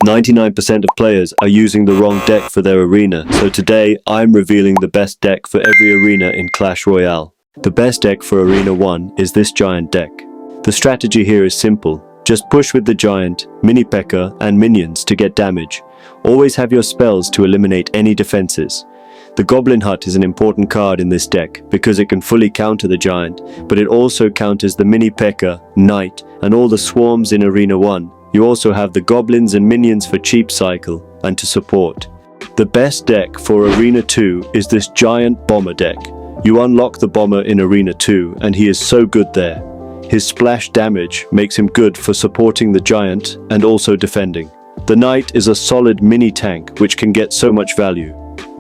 99% of players are using the wrong deck for their arena, so today I'm revealing the best deck for every arena in Clash Royale. The best deck for Arena 1 is this giant deck. The strategy here is simple. Just push with the giant, mini P.E.K.K.A and minions to get damage. Always have your spells to eliminate any defenses. The Goblin Hut is an important card in this deck because it can fully counter the giant, but it also counters the mini P.E.K.K.A, Knight, and all the swarms in Arena 1. You also have the goblins and minions for cheap cycle and to support. The best deck for Arena 2 is this giant bomber deck. You unlock the bomber in Arena 2 and he is so good there. His splash damage makes him good for supporting the giant and also defending. The knight is a solid mini tank which can get so much value.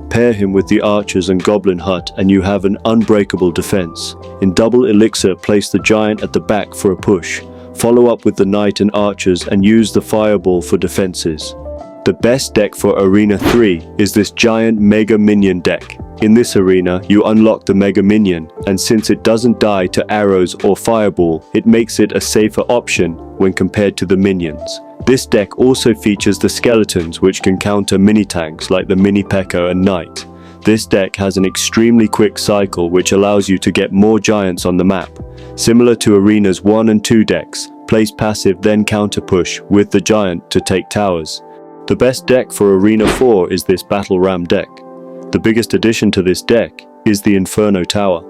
Pair him with the archers and goblin hut and you have an unbreakable defense. In double elixir, place the giant at the back for a push. Follow up with the knight and archers and use the fireball for defenses. The best deck for Arena 3 is this giant mega minion deck. In this arena, you unlock the mega minion, and since it doesn't die to arrows or fireball, it makes it a safer option when compared to the minions. This deck also features the skeletons which can counter mini tanks like the mini P.E.K.K.A and knight. This deck has an extremely quick cycle which allows you to get more giants on the map. Similar to Arenas 1 and 2 decks, place passive then counter push with the giant to take towers. The best deck for Arena 4 is this Battle Ram deck. The biggest addition to this deck is the Inferno Tower.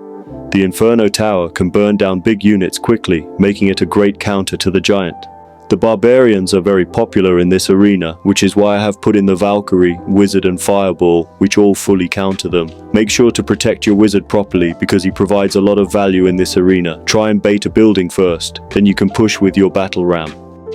The Inferno Tower can burn down big units quickly, making it a great counter to the giant. The barbarians are very popular in this arena, which is why I have put in the Valkyrie, Wizard and Fireball, which all fully counter them. Make sure to protect your wizard properly because he provides a lot of value in this arena. Try and bait a building first, then you can push with your Battle Ram.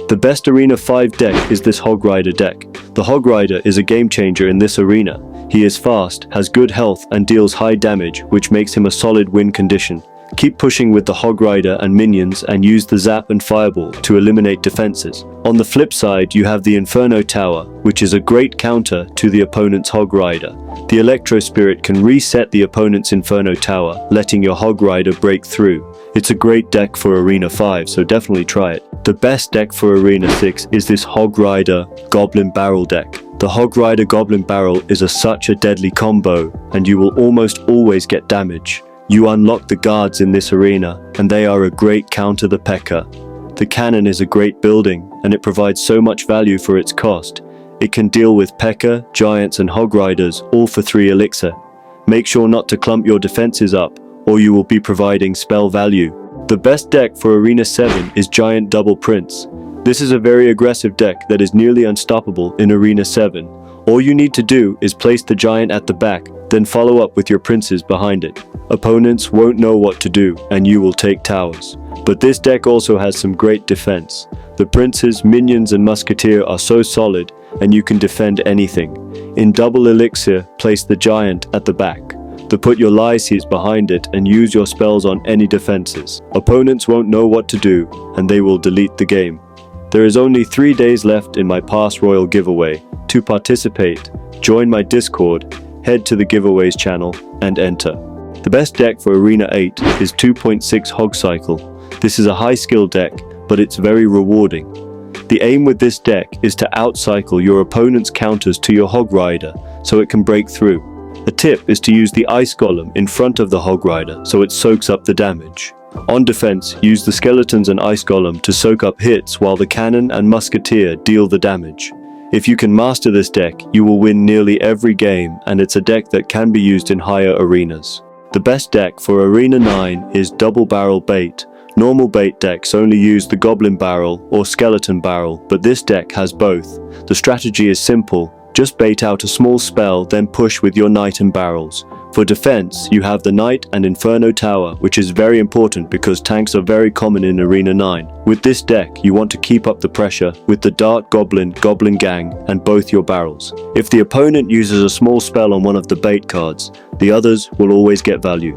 The best Arena 5 deck is this Hog Rider deck. The Hog Rider is a game changer in this arena. He is fast, has good health and deals high damage, which makes him a solid win condition. Keep pushing with the Hog Rider and minions and use the Zap and Fireball to eliminate defenses. On the flip side, you have the Inferno Tower, which is a great counter to the opponent's Hog Rider. The Electro Spirit can reset the opponent's Inferno Tower, letting your Hog Rider break through. It's a great deck for Arena 5, so definitely try it. The best deck for Arena 6 is this Hog Rider Goblin Barrel deck. The Hog Rider Goblin Barrel is such a deadly combo, and you will almost always get damage. You unlock the guards in this arena, and they are a great counter the P.E.K.K.A. The cannon is a great building, and it provides so much value for its cost. It can deal with P.E.K.K.A, giants and hog riders, all for 3 elixir. Make sure not to clump your defenses up, or you will be providing spell value. The best deck for Arena 7 is Giant Double Prince. This is a very aggressive deck that is nearly unstoppable in Arena 7. All you need to do is place the giant at the back, then follow up with your princes behind it. Opponents won't know what to do, and you will take towers. But this deck also has some great defense. The princes, minions and musketeer are so solid, and you can defend anything. In double elixir, place the giant at the back. Put your Lyses behind it and use your spells on any defenses. Opponents won't know what to do, and they will delete the game. There is only 3 days left in my past Royal giveaway. To participate, join my Discord, head to the giveaways channel, and enter. The best deck for Arena 8 is 2.6 Hog Cycle. This is a high skill deck, but it's very rewarding. The aim with this deck is to outcycle your opponent's counters to your Hog Rider, so it can break through. A tip is to use the Ice Golem in front of the Hog Rider, so it soaks up the damage. On defense, use the Skeletons and Ice Golem to soak up hits while the Cannon and Musketeer deal the damage. If you can master this deck, you will win nearly every game, and it's a deck that can be used in higher arenas. The best deck for Arena 9 is Double Barrel Bait. Normal bait decks only use the Goblin Barrel or Skeleton Barrel, but this deck has both. The strategy is simple. Just bait out a small spell, then push with your knight and barrels. For defense, you have the Knight and Inferno Tower, which is very important because tanks are very common in Arena 9. With this deck, you want to keep up the pressure with the Dart Goblin, Goblin Gang, and both your barrels. If the opponent uses a small spell on one of the bait cards, the others will always get value.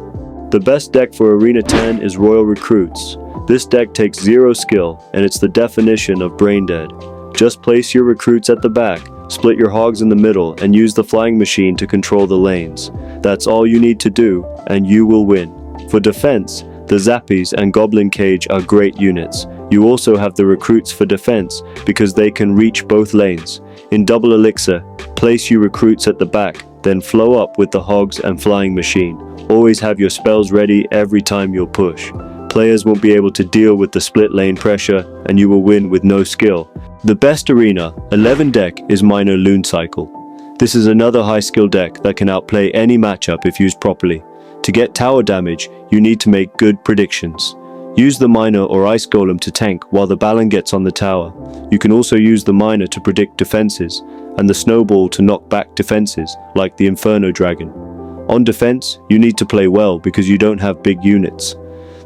The best deck for Arena 10 is Royal Recruits. This deck takes 0 skill, and it's the definition of brain dead. Just place your recruits at the back, split your hogs in the middle, and use the flying machine to control the lanes. That's all you need to do, and you will win. For defense, the Zappies and Goblin Cage are great units. You also have the recruits for defense because they can reach both lanes. In double elixir, place your recruits at the back, then flow up with the hogs and flying machine. Always have your spells ready every time you'll push. Players won't be able to deal with the split lane pressure, and you will win with no skill. The best arena 11 deck is Minor Loon Cycle. This is another high skill deck that can outplay any matchup if used properly. To get tower damage, you need to make good predictions. Use the Miner or Ice Golem to tank while the Balan gets on the tower. You can also use the Miner to predict defenses, and the Snowball to knock back defenses, like the Inferno Dragon. On defense, you need to play well because you don't have big units.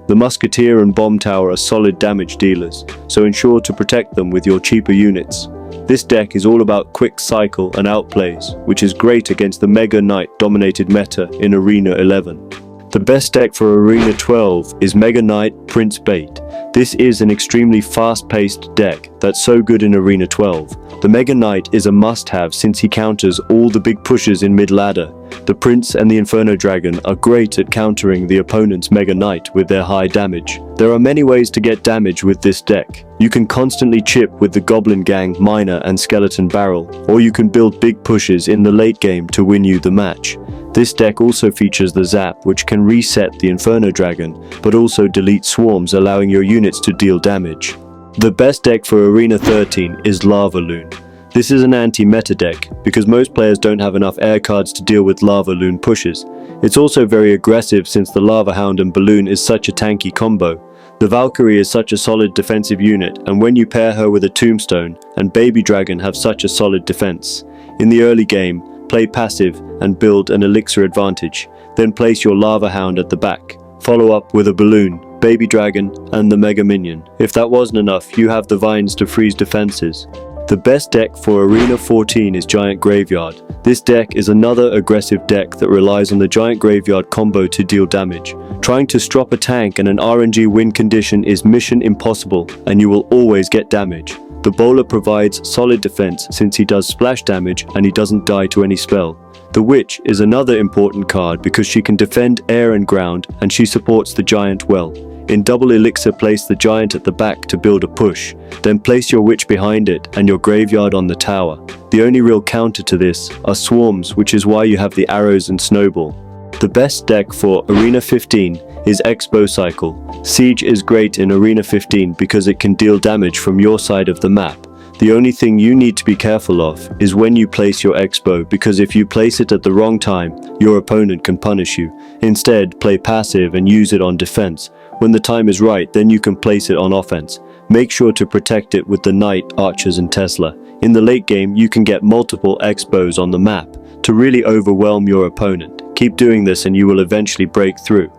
The Musketeer and Bomb Tower are solid damage dealers, so ensure to protect them with your cheaper units. This deck is all about quick cycle and outplays, which is great against the Mega Knight dominated meta in Arena 11. The best deck for Arena 12 is Mega Knight Prince Bait. This is an extremely fast-paced deck that's so good in Arena 12. The Mega Knight is a must-have since he counters all the big pushes in mid-ladder. The Prince and the Inferno Dragon are great at countering the opponent's Mega Knight with their high damage. There are many ways to get damage with this deck. You can constantly chip with the Goblin Gang, Miner and Skeleton Barrel, or you can build big pushes in the late game to win you the match. This deck also features the Zap, which can reset the Inferno Dragon, but also delete swarms, allowing your units to deal damage. The best deck for Arena 13 is Lava Loon. This is an anti-meta deck, because most players don't have enough air cards to deal with Lava Loon pushes. It's also very aggressive since the Lava Hound and Balloon is such a tanky combo. The Valkyrie is such a solid defensive unit, and when you pair her with a Tombstone and Baby Dragon have such a solid defense. In the early game, play passive and build an elixir advantage. Then place your Lava Hound at the back. Follow up with a Balloon, Baby Dragon, and the Mega Minion. If that wasn't enough, you have the Vines to freeze defenses. The best deck for Arena 14 is Giant Graveyard. This deck is another aggressive deck that relies on the Giant Graveyard combo to deal damage. Trying to strop a tank in an RNG win condition is mission impossible, and you will always get damage. The Bowler provides solid defense since he does splash damage and he doesn't die to any spell. The Witch is another important card because she can defend air and ground, and she supports the Giant well. In double elixir, place the Giant at the back to build a push, then place your Witch behind it and your Graveyard on the tower. The only real counter to this are swarms, which is why you have the arrows and Snowball. The best deck for Arena 15 is Expo Cycle. Siege is great in Arena 15 because it can deal damage from your side of the map. The only thing you need to be careful of is when you place your Expo, because if you place it at the wrong time, your opponent can punish you. Instead, play passive and use it on defense. When the time is right, then you can place it on offense. Make sure to protect it with the Knight, Archers and Tesla. In the late game, you can get multiple Expos on the map to really overwhelm your opponent. Keep doing this and you will eventually break through.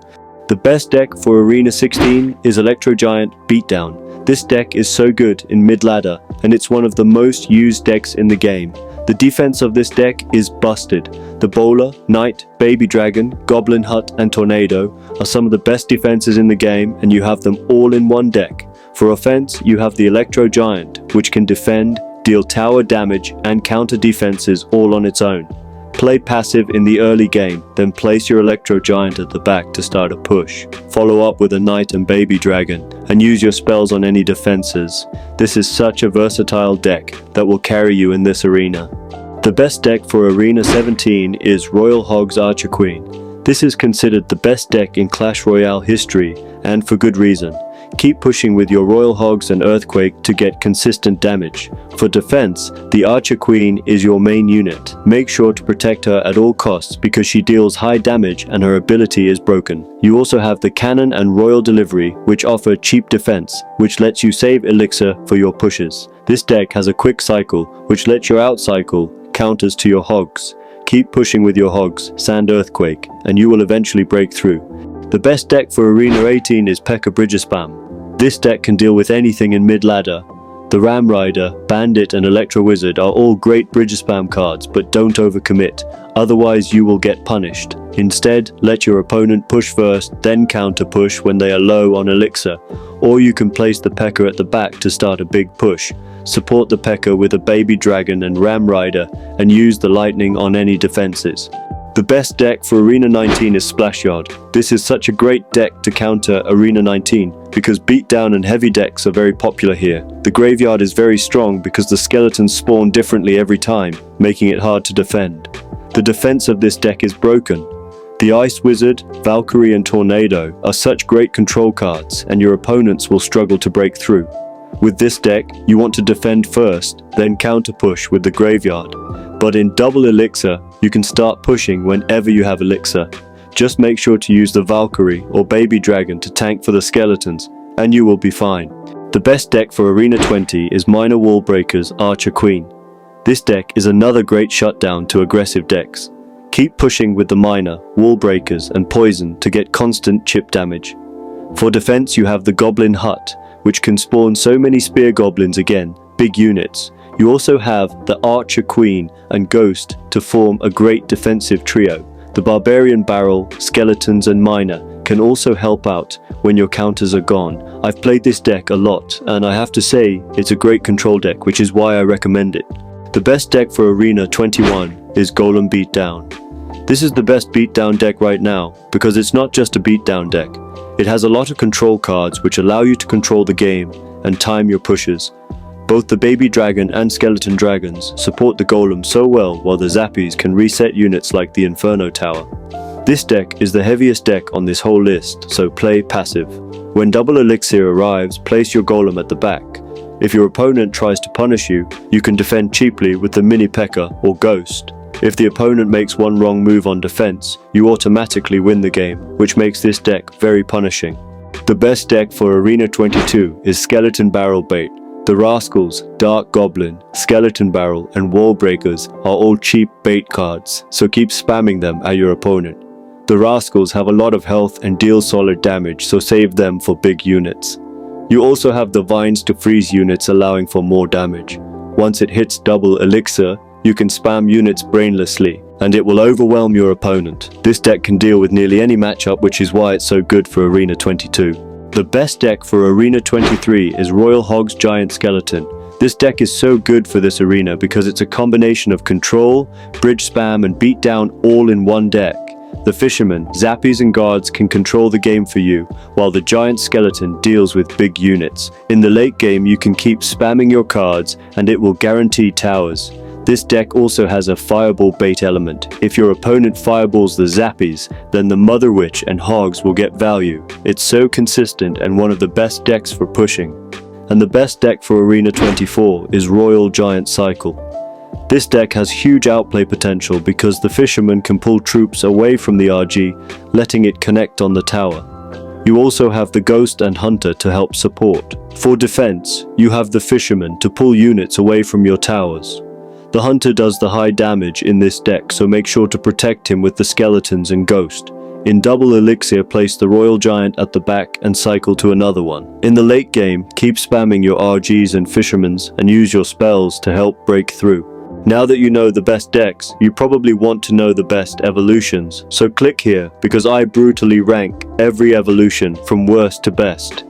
The best deck for Arena 16 is Electro Giant Beatdown. This deck is so good in mid-ladder, and it's one of the most used decks in the game. The defense of this deck is busted. The Bowler, Knight, Baby Dragon, Goblin Hut and Tornado are some of the best defenses in the game, and you have them all in one deck. For offense, you have the Electro Giant, which can defend, deal tower damage and counter defenses all on its own. Play passive in the early game, then place your Electro Giant at the back to start a push. Follow up with a Knight and Baby Dragon, and use your spells on any defenses. This is such a versatile deck that will carry you in this arena. The best deck for Arena 17 is Royal Hog's Archer Queen. This is considered the best deck in Clash Royale history, and for good reason. Keep pushing with your Royal Hogs and Earthquake to get consistent damage. For defense, the Archer Queen is your main unit. Make sure to protect her at all costs because she deals high damage and her ability is broken. You also have the Cannon and Royal Delivery, which offer cheap defense, which lets you save elixir for your pushes. This deck has a quick cycle, which lets your out cycle counters to your Hogs. Keep pushing with your Hogs, Sand Earthquake, and you will eventually break through. The best deck for Arena 18 is P.E.K.K.A. Bridgespam. This deck can deal with anything in mid-ladder. The Ram Rider, Bandit and Electro Wizard are all great Bridgespam cards, but don't overcommit, otherwise you will get punished. Instead, let your opponent push first, then counter push when they are low on elixir, or you can place the P.E.K.K.A. at the back to start a big push. Support the P.E.K.K.A. with a Baby Dragon and Ram Rider, and use the Lightning on any defenses. The best deck for Arena 19 is Splashyard. This is such a great deck to counter Arena 19 because beatdown and heavy decks are very popular here. The graveyard is very strong because the skeletons spawn differently every time, making it hard to defend. The defense of this deck is broken. The Ice Wizard, Valkyrie and Tornado are such great control cards, and your opponents will struggle to break through. With this deck, you want to defend first, then counter push with the graveyard. But in double elixir, you can start pushing whenever you have elixir. Just make sure to use the Valkyrie or Baby Dragon to tank for the skeletons, and you will be fine. The best deck for Arena 20 is Minor Wall Breakers Archer Queen. This deck is another great shutdown to aggressive decks. Keep pushing with the Minor, Wall Breakers and Poison to get constant chip damage. For defense you have the Goblin Hut, which can spawn so many Spear Goblins again, big units. You also have the Archer Queen and Ghost to form a great defensive trio. The Barbarian Barrel, Skeletons and Miner can also help out when your counters are gone. I've played this deck a lot and I have to say it's a great control deck, which is why I recommend it. The best deck for Arena 21 is Golem Beatdown. This is the best beatdown deck right now because it's not just a beatdown deck. It has a lot of control cards which allow you to control the game and time your pushes. Both the Baby Dragon and Skeleton Dragons support the Golem so well, while the Zappies can reset units like the Inferno Tower. This deck is the heaviest deck on this whole list, so play passive. When double elixir arrives, place your Golem at the back. If your opponent tries to punish you, you can defend cheaply with the Mini P.E.K.K.A. or Ghost. If the opponent makes one wrong move on defense, you automatically win the game, which makes this deck very punishing. The best deck for Arena 22 is Skeleton Barrel Bait. The Rascals, Dark Goblin, Skeleton Barrel and Wall Breakers are all cheap bait cards, so keep spamming them at your opponent. The Rascals have a lot of health and deal solid damage, so save them for big units. You also have the Vines to freeze units, allowing for more damage. Once it hits double elixir, you can spam units brainlessly, and it will overwhelm your opponent. This deck can deal with nearly any matchup, which is why it's so good for Arena 22. The best deck for Arena 23 is Royal Hog's Giant Skeleton. This deck is so good for this arena because it's a combination of control, bridge spam and beatdown all in one deck. The Fishermen, Zappies and Guards can control the game for you, while the Giant Skeleton deals with big units. In the late game you can keep spamming your cards and it will guarantee towers. This deck also has a Fireball bait element. If your opponent fireballs the Zappies, then the Mother Witch and Hogs will get value. It's so consistent and one of the best decks for pushing. And the best deck for Arena 24 is Royal Giant Cycle. This deck has huge outplay potential because the Fisherman can pull troops away from the RG, letting it connect on the tower. You also have the Ghost and Hunter to help support. For defense, you have the Fisherman to pull units away from your towers. The Hunter does the high damage in this deck, so make sure to protect him with the Skeletons and Ghost. In double elixir, place the Royal Giant at the back and cycle to another one. In the late game, keep spamming your RGs and Fishermans and use your spells to help break through. Now that you know the best decks, you probably want to know the best evolutions, so click here because I brutally rank every evolution from worst to best.